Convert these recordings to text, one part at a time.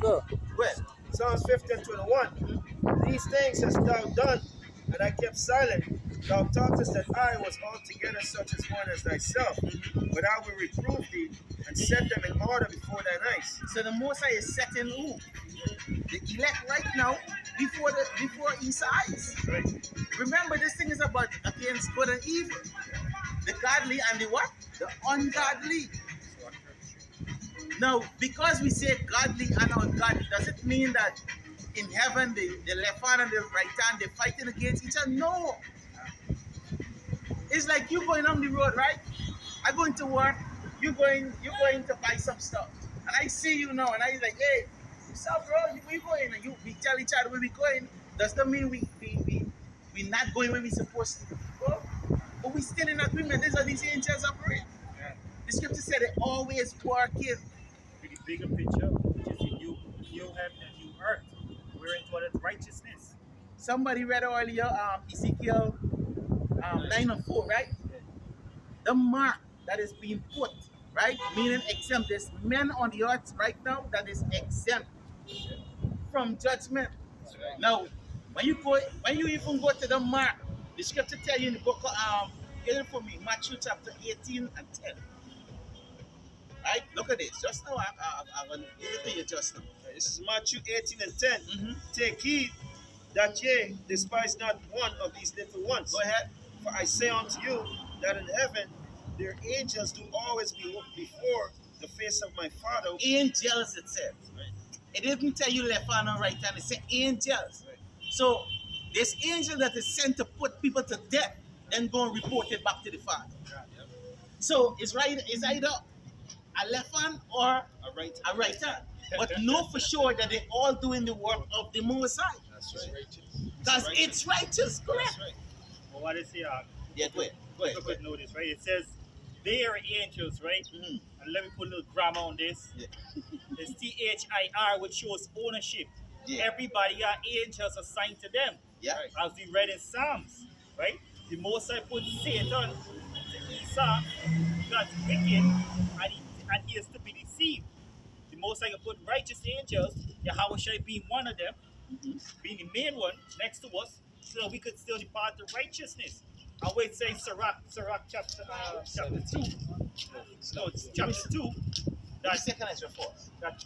Go. Well, Psalms 15:21. These things hast thou done, and I kept silent. Thou thoughtest that I was altogether such as one as thyself, but I will reprove thee and set them in order before thine eyes. So the Most High is setting who? The elect right now before his eyes. Right. Remember, this thing is about against good and evil. The godly and the what? The ungodly. Now, because we say godly and ungodly, does it mean that in heaven the left hand and the right hand they're fighting against each other? No. It's like you going on the road, right? I'm going to work. You're going to buy some stuff, and I see you now, and I like, hey, what's up, bro? Where you going? And we tell each other where we going. Does that mean we not going where we supposed to go? But we still in agreement. These are these angels operate. Yeah. The scripture said they always working. The bigger picture, which is the new heaven and new earth. We're in towards righteousness. Somebody read earlier Ezekiel 9:4, right? The mark that is being put, right? Meaning exempt. There's men on the earth right now that is exempt from judgment. Right. Now, when you even go to the mark, the scripture tell you in the book of get it for me, Matthew chapter 18 and 10. Right? Look at this. Just now, I'm going to give it to you just now. This is Matthew 18 and 10. Mm-hmm. Take heed that ye despise not one of these little ones. Go ahead. For I say unto you that in heaven their angels do always be before the face of my Father. Angels, it says. Right. It didn't tell you left hand or right hand. It said angels. Right. So this angel that is sent to put people to death, then go and report it back to the Father. Yeah. So it's either a left hand or A right. a right hand. But know for sure that they're all doing the work of the Most High. That's right. Because it's righteous, correct? That's right. Well, what is here? Yeah, go ahead. Go ahead. Look at notice, right? It says they are angels, right? Mm-hmm. And let me put a little grammar on this. Yeah. It's THIR, which shows ownership. Yeah. Everybody are angels assigned to them. Yeah. Right. As we read in Psalms, right? The Most High put Satan to Esau, God's wicked, and he is to be deceived. The Most High put righteous angels, YAHAWAH being one of them, being the main one next to us, so that we could still depart to righteousness. And wait, say Sirach chapter 2. No, it's chapter 2. That second is your force. That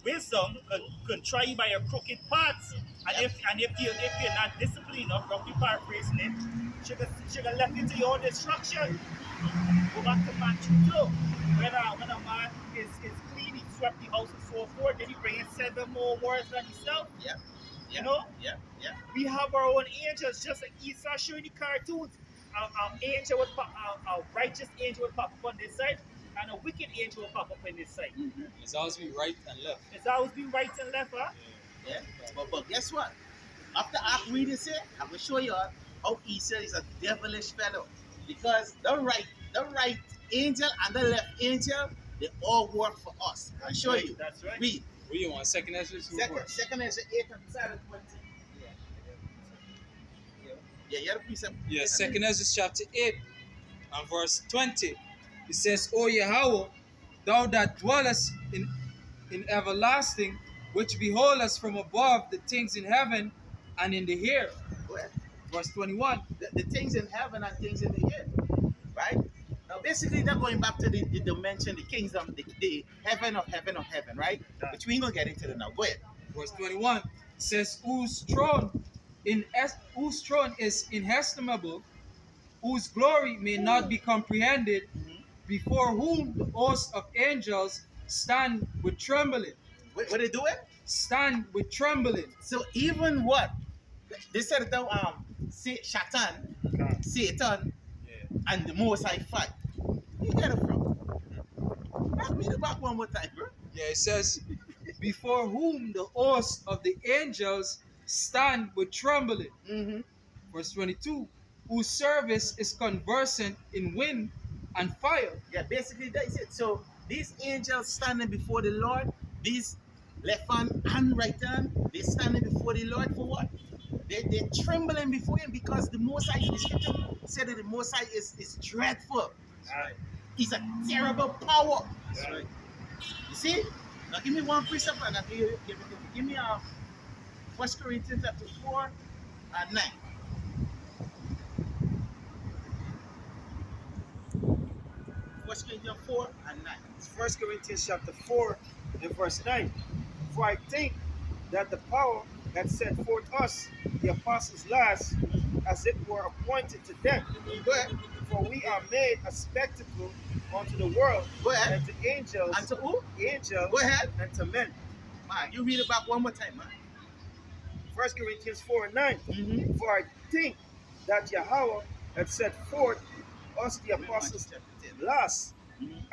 wisdom could try you by your crooked paths. And if you're not disciplined enough, roughly paraphrasing it, she could left you to your own destruction. Go back to Matthew 2. When a man is clean, he swept the house and so forth, then he bring in 7 more words than himself. Yeah. You know? Yeah. We have our own angels, just like Esau showing the cartoons. Our angel would pop, our righteous angel would pop up on this side, and a wicked angel would pop up on this side. Mm-hmm. It's always be right and left. It's always been right and left, huh? Yeah. But guess what? After I read this here, I'm gonna show you how Esau is a devilish fellow. Because the right angel and the left angel, they all work for us. I'll show you. That's right. Read. What do you want? Second Ezra 2 verse. Second is 8 and 7, 20. Yeah, you have to precept. Yeah, Second Ezra chapter 8 and verse 20. It says, O Yahweh, thou that dwellest in everlasting, which beholdest from above the things in heaven and in the air. Go ahead. Verse 21. The things in heaven and things in the air. Right? Now, basically, they're going back to the dimension, the kingdom, the heaven of heaven, right? Which we ain't going to get into it now. Go ahead. Verse 21 says, whose throne is inestimable, whose glory may not be comprehended, before whom the host of angels stand with trembling. What they doing? Stand with trembling. So even what? They said it down, Satan, and the Most High fight. Where you get it from? Read it back one more time, bro. Yeah, it says, before whom the host of the angels stand with trembling. Mm-hmm. Verse 22, whose service is conversant in wind and fire. Yeah, basically that's it. So these angels standing before the Lord, these left hand and right hand, they're standing before the Lord for what? They're trembling before him because the Most High, the scripture said that the Most High is dreadful. That's right. He's a terrible power. That's right. You see? Now give me one precept and I'll give it to you. Give me 1 Corinthians chapter 4 and 9. 1 Corinthians 4 and 9. It's 1 Corinthians chapter 4 and verse 9. For I think that the power that set forth us, the apostles last, as it were appointed to death. Go ahead. For we are made a spectacle unto the world, Go ahead. and to angels, And to who? angels, Go ahead. and to men. Man, you read it back one more time, man. 1 Corinthians 4 and 9. Mm-hmm. For I think that Yahweh had set forth us, the apostles last,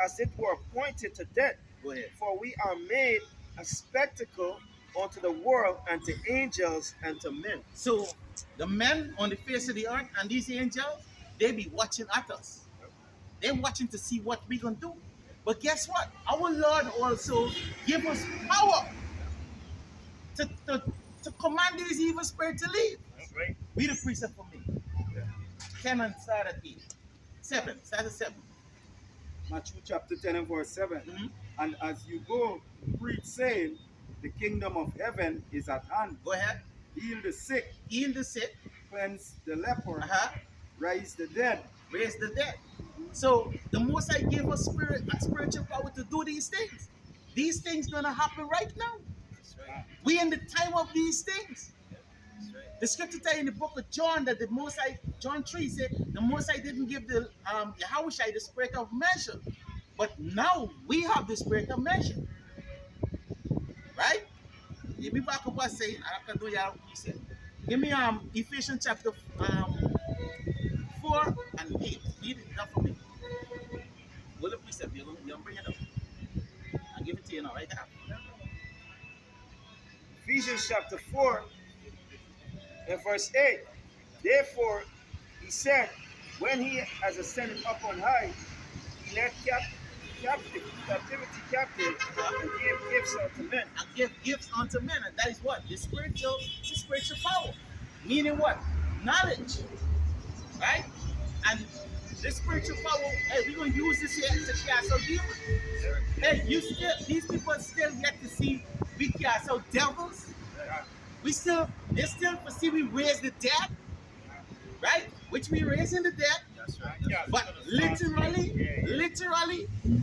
as it were appointed to death. Go ahead. For we are made a spectacle unto the world, and to angels, and to men. So the men on the face of the earth and these angels, they be watching at us. They're watching to see what we're going to do. But guess what? Our Lord also give us power to command these evil spirits to leave. That's right. Be the precept for me. 10 and start at 8. 7. Start at 7. Matthew chapter 10 and verse 7. Mm-hmm. And as you go, preach, saying, the kingdom of heaven is at hand. Go ahead. Heal the sick, Heal the sick. cleanse the leper, Uh-huh. raise the dead. Raise the dead. So the Most High gave us spiritual power to do these things. These things gonna happen right now. That's right. We in the time of these things. That's right. The scripture tell in the book of John that the Most High, John 3 said, the Most High didn't give the Yahawashi the spirit of measure. But now we have the spirit of measure. Right? Give me back up what saying, I can do what you said. Give me Ephesians chapter 4 and 8. Read it down for me. Will the precept, you're gonna bring it up. I'll give it to you now, right now. Ephesians chapter 4 and verse 8. Therefore, he said, when he has ascended up on high, he led captivity captive and gave gifts unto men. And give gifts unto men, and that is what? The spiritual power. Meaning what? Knowledge. Right? And this spiritual power, hey, we're gonna use this here to cast out demons. Hey, these people still yet to see we cast out devils. They still foresee we raise the dead, right? Which we raising the dead. That's right. But literally,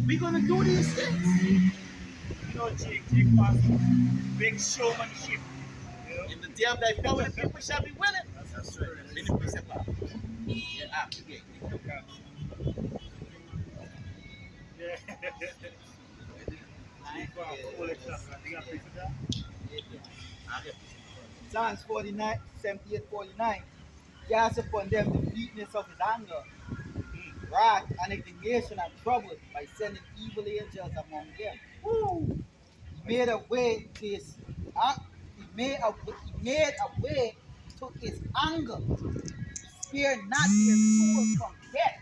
we're gonna do these things. You know, Jake was big showmanship. You know? In the day of thy power, the people shall be willing. That's right. Many precept. Okay. Psalms 49, 78, 49. Cast upon them the fleetness of his anger, wrath and indignation and trouble by sending evil angels among them. Woo! He made a way to his to his anger. Spare not their soul from death,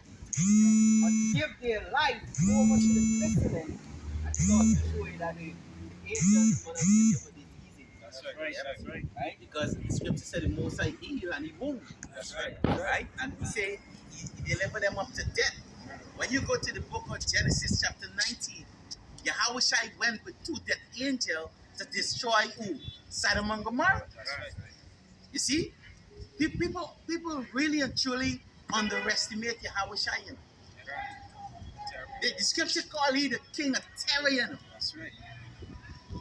but give their life over to the pestilence, and so to show you that the angels will not deliver this easy. That's right. That's right. Right? Because the scripture said the Most High heal and he wound. That's right. Right? And he say he delivered them up to death. When you go to the book of Genesis chapter 19, Yahawashi went with 2 death angels to destroy who? Sodom and Gomorrah. That's right. You see? People really and truly underestimate Yahawashi. You know? The scripture call he the king of terror. You know? That's right.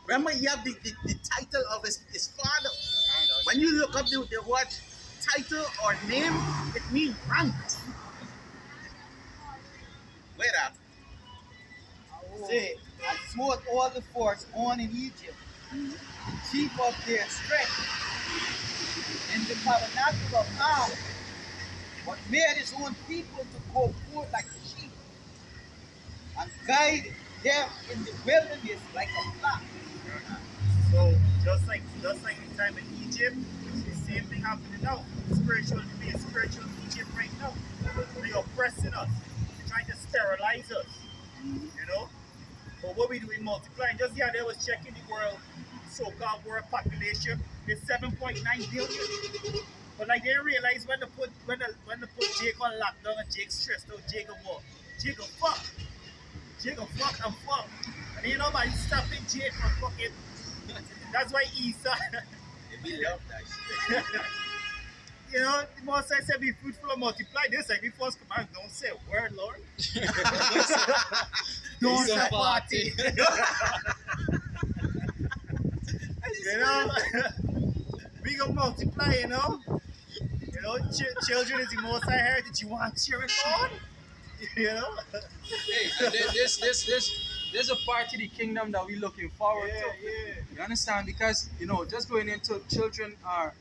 Remember, he have the title of his father. When you look up the word title or name, it means rank. Wait up. Say, I smote all the forts born in Egypt, chief of their strength, in the tabernacle of Ahbad, but made his own people to go forth like a sheep, and guide them in the wilderness like a flock. So just like the time in Egypt, the same thing happening now. Spiritual Egypt right now. They are oppressing us. They're trying to sterilize us. You know? But what we do in multiplying, just the other day I was checking the world, so-called world population is 7.9 billion. But like they realize when they put Jake on lockdown and Jake stressed out, Jake will what? Jake will fuck. Jake will fuck and fuck. Ain't nobody stopping Jake from fucking. That's why Esau. We love that shit. You know, the most I said be fruitful and multiply. This like the first command, don't say a word, Lord. Don't say party. You know, we gonna multiply, you know. You know, children is the most I heard that you want children, Lord. You know? Hey, there's a part of the kingdom that we're looking forward to. Yeah. You understand? Because, you know, just going into children are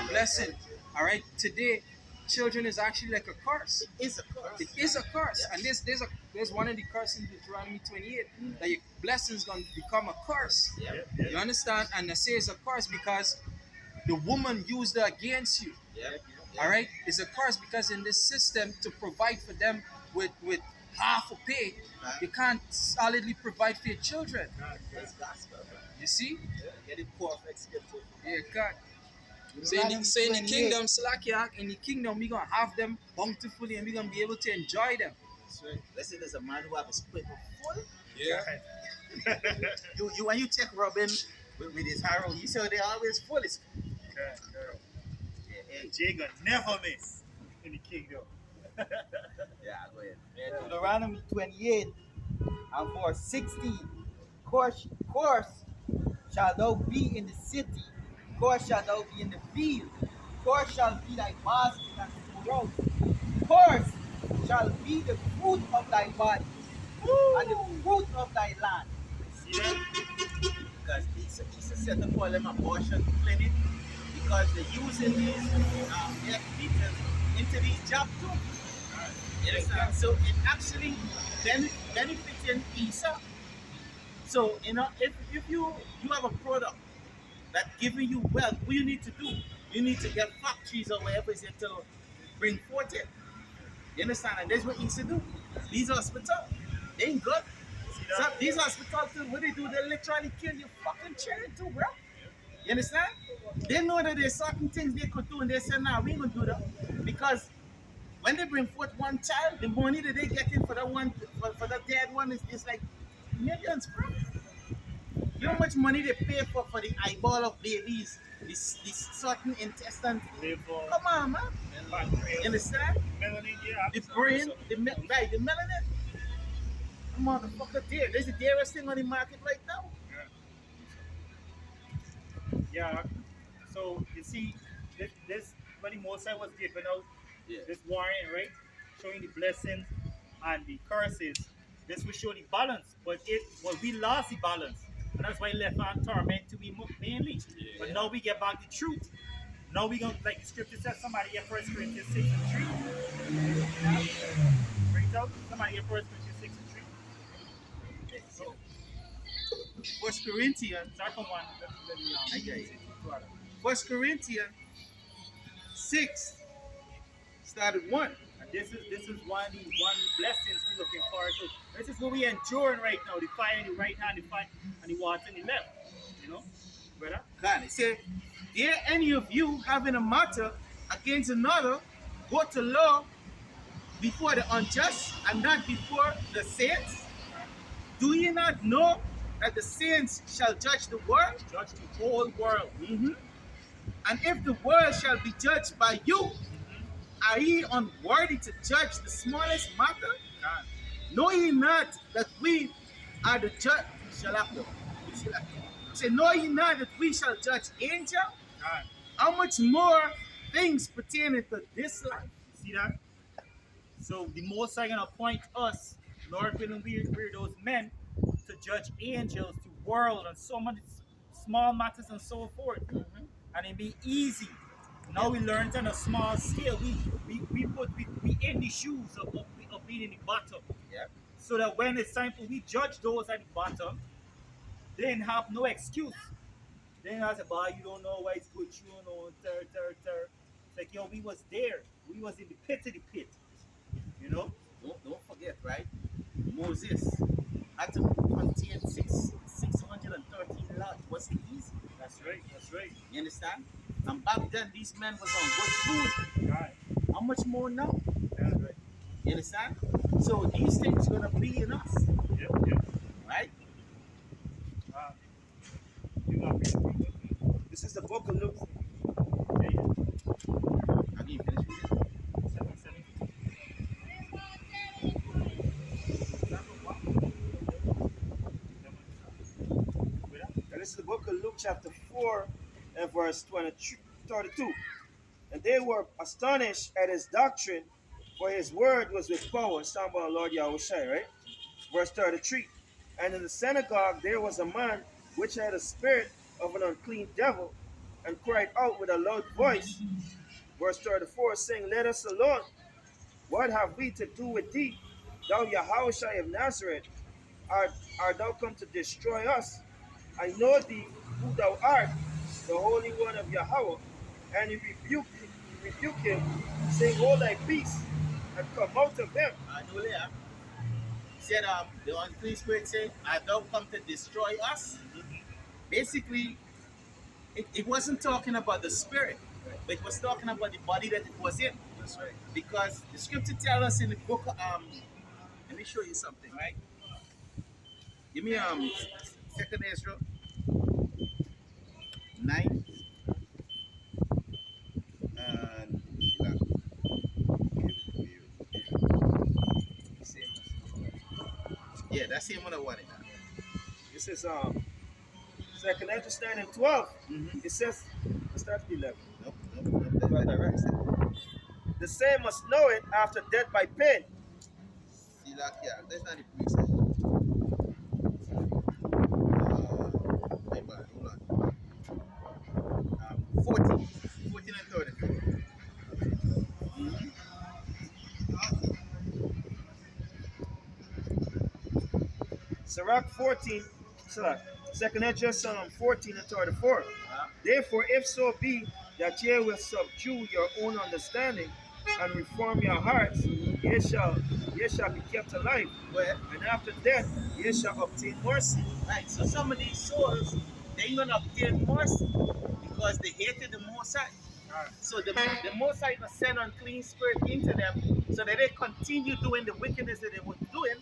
blessing. All right? Today, children is actually like a curse. It's a curse. It is a curse. And there's one of the curses in Deuteronomy 28 that your blessing is going to become a curse. You understand? And they say it's a curse because the woman used it against you. All right? It's a curse because in this system, to provide for them with half a pay, you can't solidly provide for your children. That's gospel, bro. You see? Get it perfect scripture. Yeah, God. So in the kingdom, Slakia, in the kingdom, we're going to have them bountifully and we're going to be able to enjoy them. That's right. Let's say there's a man who have his quiver full. Yeah. You when you check Robin with his arrow, you say they always full. It's Jay gonna never miss in the kingdom. yeah, go ahead. Deuteronomy 28 and verse 16. Course shall thou be in the city, course shall thou be in the field, course shall be thy basket and storehouse, course shall be the fruit of thy body, and the fruit of thy land. See that? Because Isa said to call them abortion clinic because they're using these their fetus into these jobs too. You understand? So it actually benefiting Isa. So you know, if you have a product that giving you wealth, what you need to do? You need to get factories or wherever it's to bring forth it. You understand? And that's what Isa do. These hospitals, they ain't good. So these hospitals, what they do, they literally kill your fucking children too, bro. You understand? They know that there's certain things they could do and they say, nah, we ain't gonna do that. Because when they bring forth one child, the money that they get in for that one, for that dead one is like millions, bro. You know how much money they pay for the eyeball of babies, this certain intestine? Come on, man. You understand? Melanin, yeah. The brain, the melanin. Motherfucker, there's the dearest thing on the market right now. Yeah. So you see, this when the Mosai was given out, this warning, right? Showing the blessings and the curses. This will show the balance, but we lost the balance. And that's why left our torment to be mainly. But now we get back the truth. Now we gonna, like the scripture says, somebody get 1 Corinthians 6 and 3. Bring it out. Somebody get 1 Corinthians 6 and 3. So, 1 Corinthians, start from 1. Let me 1 Corinthians 6, started 1. And this is one of the blessings we're looking forward to. This is what we enduring right now, the fire in the right hand, the fire and the water in the left. You know, brother? God, it said, dare any of you having a matter against another go to law before the unjust and not before the saints? Do ye not know that the saints shall judge the world? Judge the whole world. And if the world shall be judged by you, are ye unworthy to judge the smallest matter? Know ye not that we are the judge? Say, know ye not that we shall judge angels? How much more things pertaining to this life? See that? So the Most High gonna appoint us, Lord willing, we're those men to judge angels, the world, and so many small matters and so forth. And it be easy. Now we learn on a small scale. We in the shoes of being in the bottom. So that when it's time for we judge those at the bottom, they didn't have no excuse. They didn't say, "Boy, you don't know why it's good, you don't know, It's like, yo, we was there. We was in the pit of the pit. You know? Don't forget, right? Moses had to contain 613 laws. Wasn't easy. That's right. You understand? And back then, these men was on good food. Right. How much more now? That's right. You understand? So these things gonna be in us, Yep. right? This is the book of Luke. Have you finished reading? And this is the book of Luke chapter 4 and verse 32. And they were astonished at his doctrine, for his word was with power. It's talking about Lord Yahushua, right? Verse 33. And in the synagogue there was a man which had a spirit of an unclean devil, and cried out with a loud voice. Verse 34, saying, Let us alone. What have we to do with thee, thou Yahushua of Nazareth? Art thou come to destroy us? I know thee who thou art, the Holy One of Yahweh. And he rebuked him, saying, Hold thy peace, and come out of him. Said the unclean spirit said, "I don't come to destroy us." Basically, it wasn't talking about the spirit, but it was talking about the body that it was in. That's right. Because the scripture tells us in the book of, let me show you something, right? Give me 2nd Ezra 9 and yeah, that's the one I wanted. This is 2nd Ezra 9 and 12. It says, let's start with 11. Nope, that's direct. The same must know it after death by pain. See, like, yeah, that's not the precept. Hold on. 14 and 34. Sirach 14, Second Ezra 14 and 34. Therefore, if so be that ye will subdue your own understanding and reform your hearts, ye shall be kept alive. Well, And after death, ye shall obtain mercy. right, so some of these souls, they ain't gonna obtain mercy because they hated the Most High. So the Most High gonna send unclean spirit into them so that they continue doing the wickedness that they were doing.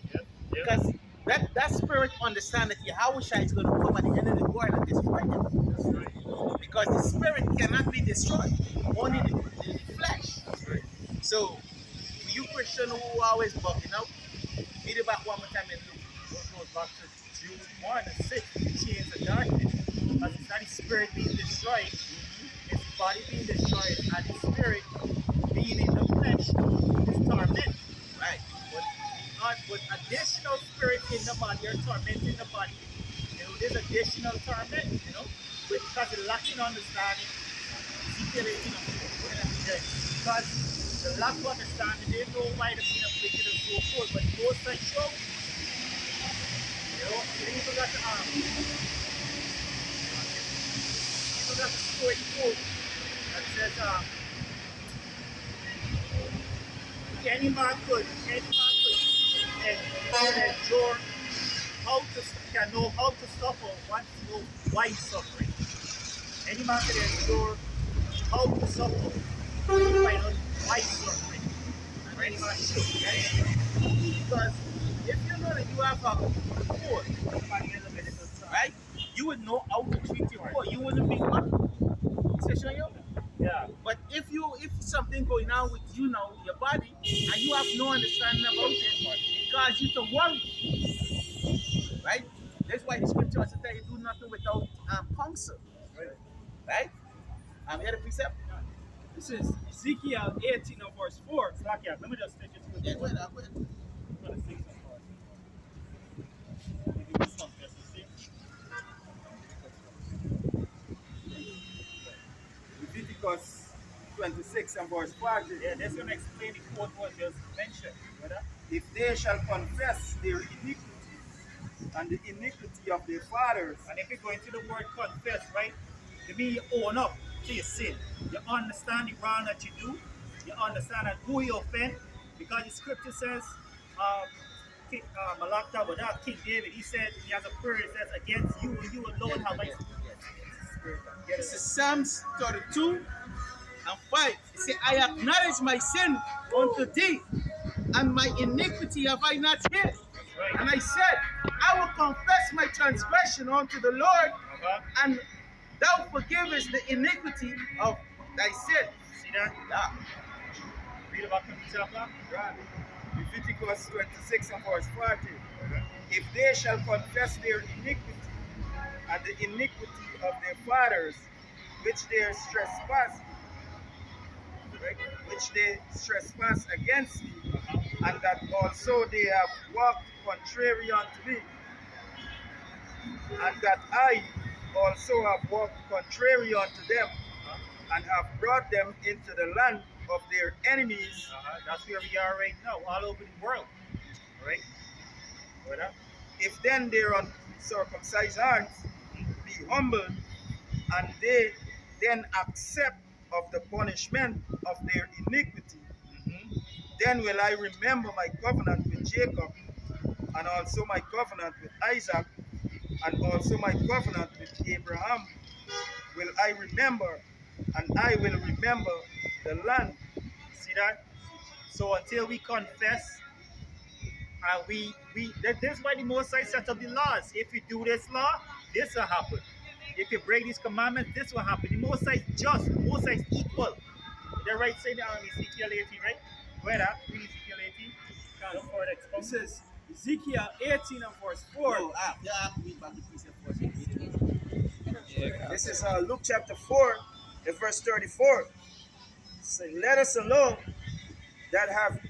Because that spirit understand that Yahushua is going to come at the end of the world and destroy them. Because the spirit cannot be destroyed, only the flesh. So, for you Christian who always bugging out, read it back one more time and look. What goes back to Jude 1 and 6, the chains of darkness. Because it's not the spirit being destroyed, it's the body being destroyed, and the spirit being in the flesh is torment. Right. But additional spirit in the body are tormenting the body. You know, there's additional torment, you know, because they're lacking understanding. Because the lack of understanding, they know why they're being afflicted and so forth, but most are show. You know, you even got the story quote that says, any man could endure can know how to suffer once you know why he's suffering. Any man can endure how to suffer to find out why he's suffering. And any man should. Because if you know that you have a poor, right? You would know how to treat your poor. You wouldn't be one. Yeah. But if something going on with you now, your body, and you have no understanding about it, it causes you to worry. Right? That's why the scripture also tell you do nothing without counsel. Right? You had a precept? This is Ezekiel 18 and verse 4. Slack, let me just take it to the Yeah, go ahead. Go ahead. I'm going to sing some for us. Give me some, just to see. Leviticus 26 and verse 40. Yeah, that's going to explain the quote was just mentioned, brother. If they shall confess their iniquity and the iniquity of their fathers. And if you go into the word confess, right, it means you own up to your sin. You understand the wrong that you do. You understand that who you offend. Because the scripture says, King David, he said, he has a prayer that says, against you and you alone have I sinned. This is Psalms 32 and 5. It says, I acknowledge my sin unto thee, and my iniquity have I not hid. Right. And I said, I will confess my transgression unto the Lord, and thou forgivest the iniquity of thy sin. See that? Yeah. Read about the chapter. Right. Leviticus 26 and verse 40. If they shall confess their iniquity and the iniquity of their fathers, which they trespass, right, which they trespass against me, and that also they have walked contrary unto me, and that I also have walked contrary unto them, and have brought them into the land of their enemies. That's where we are right now, all over the world. Right? Brother? If then their uncircumcised hearts be humbled, and they then accept of the punishment of their iniquity, then will I remember my covenant with Jacob, and also my covenant with Isaac, and also my covenant with Abraham will I remember, and I will remember the land. See that? So until we confess, and that's why the Most High set up the laws. If you do this law, this will happen. If you break these commandments, this will happen. The Most High is just, the Most High is equal. They're right saying Ezekiel 18, right? Where that? Read Ezekiel 18. Look for it. It says Ezekiel 18 and verse 4. No, read back the precept for This is Luke chapter 4, and verse 34. Say, let us alone,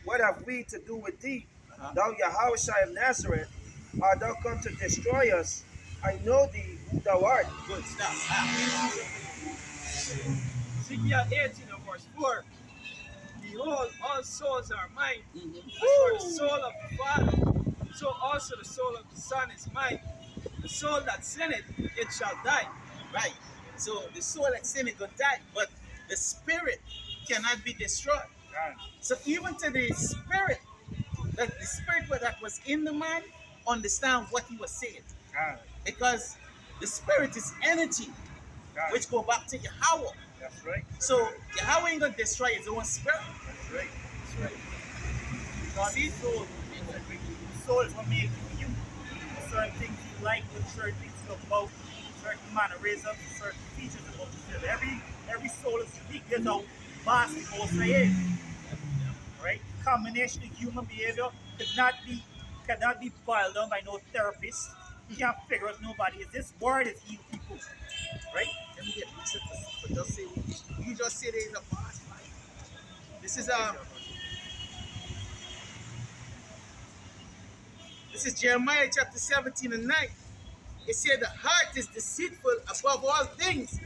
what have we to do with thee? Thou Yahuwah of Nazareth, art thou come to destroy us? I know thee who thou art. Good stuff. Ezekiel 18 and verse 4. Behold, all souls are mine. As for the soul of the Father, so also the soul of the Son is mine. The soul that sinneth, it shall die. Right. So the soul that sin is going to die, but the spirit cannot be destroyed. So even to the spirit, the spirit that was in the man, understand what he was saying. Because the spirit is energy, which go back to Yahweh. That's right. So Yahweh ain't going to destroy his own spirit. That's right. That's right. Because the soul is what makes you. Certain things you like, certain things you about, certain mannerisms, certain features about yourself. Every soul is unique. There's no vast Most High is. Right? Combination of human behavior cannot be boiled down by no therapist. You can't figure out nobody. This word is heal people. Right? Let me get just say you just say there is a boss, right? This is Jeremiah chapter 17 and 9. It said the heart is deceitful above all things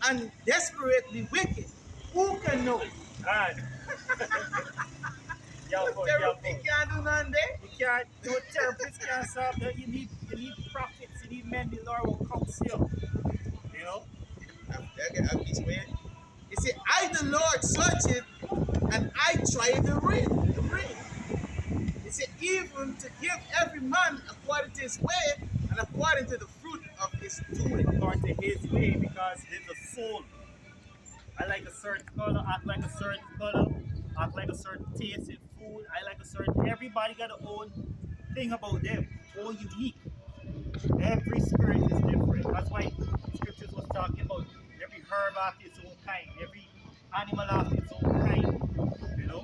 and desperately wicked. Who can know it? God. Therapy can't do nothing there. You can't do it. Therapists can't solve that. You need prophets. You need men. The Lord will counsel. You know. It said, I the Lord search it, and I try the ring. It said, even to give every man according to his way and according to the fruit of his doing. According to his way, because there's a soul. I like a certain color, act like a certain color, act like a certain taste in food. I like a certain. Everybody got their own thing about them, all unique. Every spirit is different. That's why scriptures was talking about every herb after its own kind, every animal after its own kind. You know,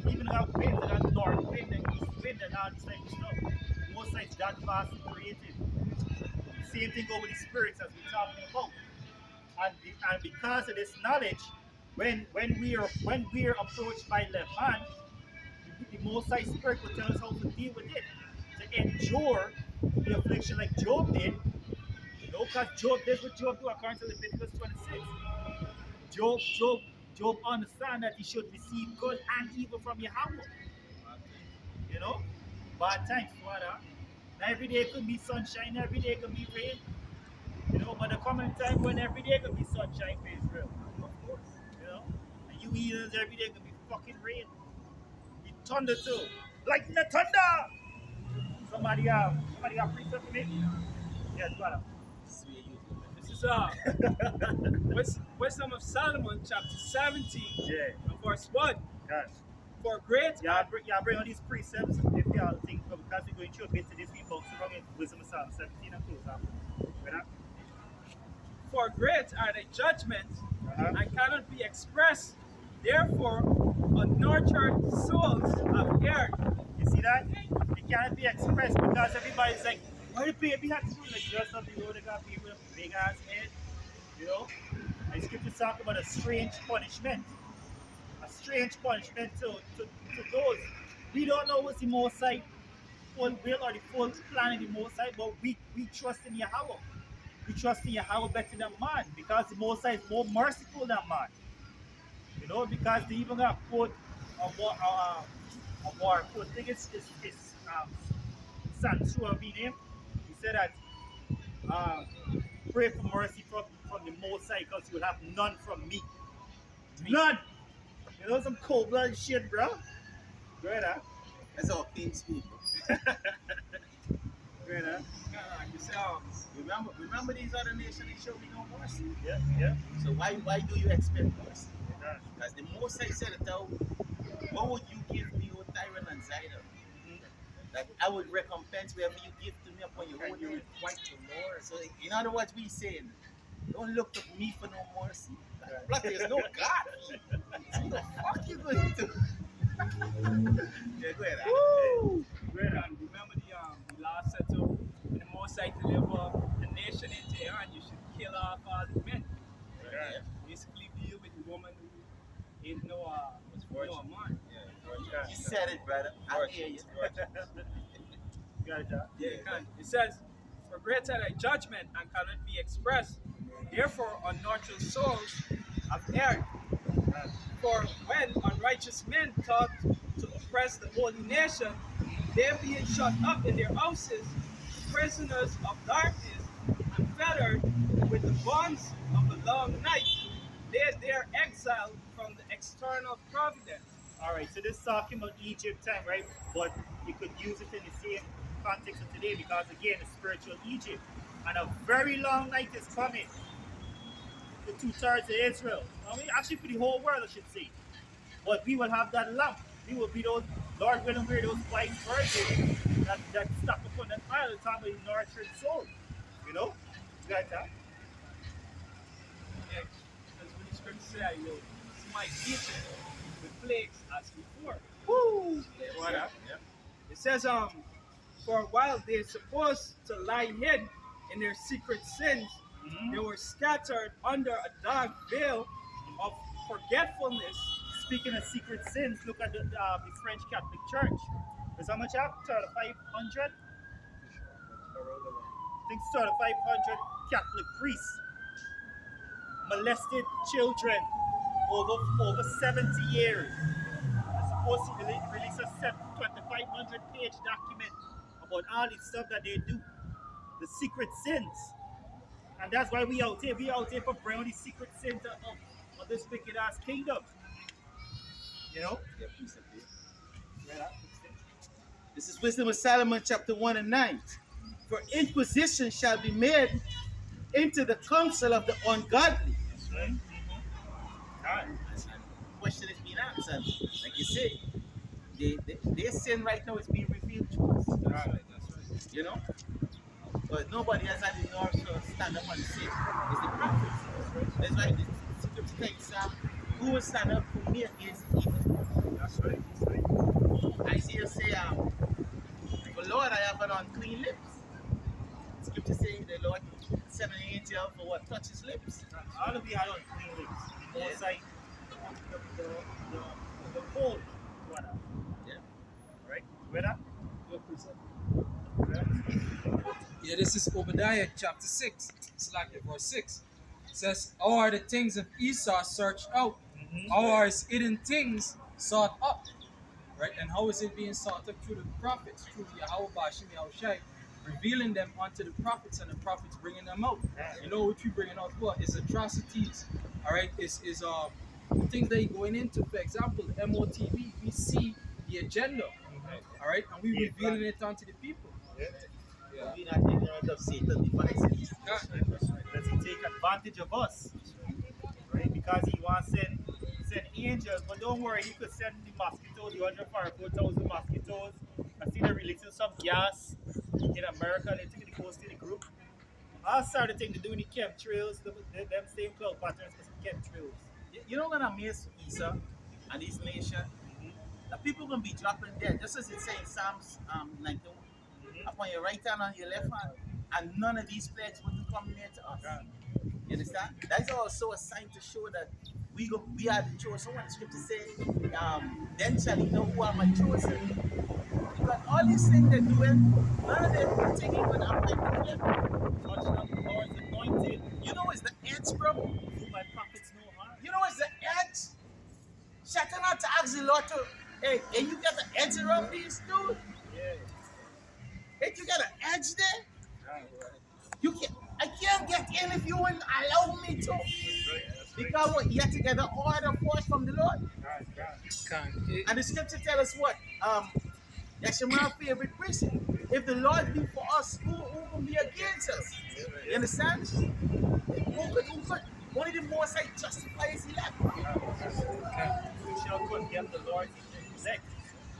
even have wind and that north wind and east wind and all this type of stuff. Most like that vast and creative. Same thing over the spirits as we're talking about. And because of this knowledge, when we are approached by left hand, the Most High Spirit will tell us how to deal with it, to endure the affliction like Job did. You know, because Job did what Job do according to Leviticus 26. Job understand that he should receive good and evil from Yahweh. You know, bad times, Father. Now every day could be sunshine, every day could be rain. You know, but there come a time when every day could be sunshine for Israel. Of course. You know? And you heathens every day could be fucking rain. Be thunder too. Like the thunder! Somebody got precept for me? Yes, brother. This is Wisdom of Solomon chapter 17 Yeah. and verse 1. Yes. For great Yeah, bring all these precepts if you all think, because we're going through a bit to this, we both wrong in Wisdom of Psalm 17 and close up. For great are the judgments and cannot be expressed. Therefore, unnurtured souls have erred. You see that? It cannot be expressed because everybody's like, why the baby had to do the dress of the road? They got people with a big ass head, you know? And scripture talk about a strange punishment. A strange punishment to those. We don't know what's the Most High full will or the full plan of the Most High, but we trust in Yahweh. We trust in Yahweh better than man because the Most High is more merciful than man. You know, because they even got put a war quote. I think it's Sanshua be named. He said that pray for mercy from the Most High because you will have none from me. None! You know some cold blooded shit, bro. Right, huh? That's all King's people. Right, huh? You say, remember these other nations, they show me no mercy. Yeah. So why do you expect mercy? Yeah. Because the Most High said it out, what would you give me, O Tyrant and Zidar? That I would recompense whatever you give to me upon your own head. Quite the Lord. So in other words, we saying, don't look to me for no mercy. Plus, there's no God. So what the fuck you going to do? Yeah, go ahead. Woo! Great. And remember the last settle, when the Most High deliver the nation into your hand, you should kill off all the men. Yeah. Basically deal with the woman who ain't no man. You said it, brother. I hear you. You got it, John? Yeah, it says, for greater thy judgment and cannot be expressed. Therefore, unnatural souls have erred. For when unrighteous men thought to oppress the holy nation, they being shut up in their houses, prisoners of darkness, and fettered with the bonds of a long night, they are exiled from the external providence. Alright, so this is talking about Egypt time, right? But you could use it in the same context of today because, again, it's spiritual Egypt. And a very long night is coming for 2/3 of Israel. I mean, actually for the whole world, I should say. But we will have that lamp. We will be those, Lord willing, we're those white virgins that stuck upon that island talking about the nurtured soul. You know? You got that? Yeah, because when the scripture says, you smite Egypt with plagues as before. Woo! What up? Yeah. It says, for while they're supposed to lie hid in their secret sins, they were scattered under a dark veil of forgetfulness. Speaking of secret sins, look at the French Catholic Church. There's how much after 500? I think it's 500 Catholic priests molested children over 70 years. They're supposed to release a 2,500 page document about all the stuff that they do, the secret sins. And that's why we out here. We out here for bringing the secret sins of this wicked ass kingdom. You know? This is Wisdom of Solomon, chapter 1 and 9. For inquisition shall be made into the counsel of the ungodly. That's right. And the question is being answered. Like you say, their sin right now is being revealed to us. That's right. You know? But nobody has had the nerve to stand up and say, it's the prophets. That's why the scripture takes who will stand up for me against evil. That's right. Isaiah say, but Lord, I have an unclean lips. The scripture saying the Lord sent an angel for what? Touch his lips. All of you had unclean lips. The Most High, the whole one. Yeah. Right? Ready? Yeah, this is Obadiah chapter 6. It's like verse 6. It says, how are the things of Esau searched out? How are his hidden things sought up? Right? And how is it being sought up? Through the prophets, through Yahweh Bashim revealing them unto the prophets, and the prophets bringing them out. You know what we bringing out? What is atrocities? All right, is things that you're going into. For example, MOTV, we see the agenda. All right, and we revealing it unto the people. Yeah. We're not ignorant of Satan's devices. Does he take advantage of us? Right? Because he wants to send angels, but don't worry, he could send the mosquitoes, the 144,000 mosquitoes. I see they're releasing some gas in America, they think it goes to the group. I started thinking they're doing the chemtrails, them same cloud patterns for chemtrails. You know what amazes me, sir, and this nation? The people gonna be dropping dead, just as it says in Psalms 91, upon your right hand and your left hand, and none of these plagues will come near to us. You understand? That's also a sign to show that we are the chosen one. The scripture says, then shall he know who are my chosen. Because all these things they're doing, none of them are taking even affect them. Touch not the Lord's anointed. You know it's the edge, bro. Do my prophets no harm? You know it's the edge. Shouting out to ask the Lord to, hey, and you got the edge around these dude? Yeah. Hey, you got an edge there? You can't. I can't get in if you wouldn't allow me to. Because what? You have to get the order force from the Lord. Can't. And the scripture tells us what? That's my favorite precept. If the Lord be for us, who can be against us? You understand? Who could? Only the most I justify his elect. We shall condemn the Lord in his elect.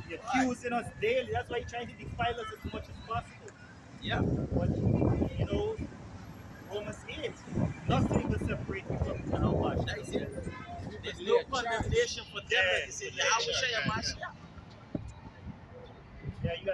He's accusing us daily. That's why he's trying to defile us as much as possible. Yeah. But, you know, Romans 8, nothing will separate you from Yahawah. That is it. There's no condemnation for them. Like you said, Yahweh Shai Mashiach. Yeah, you got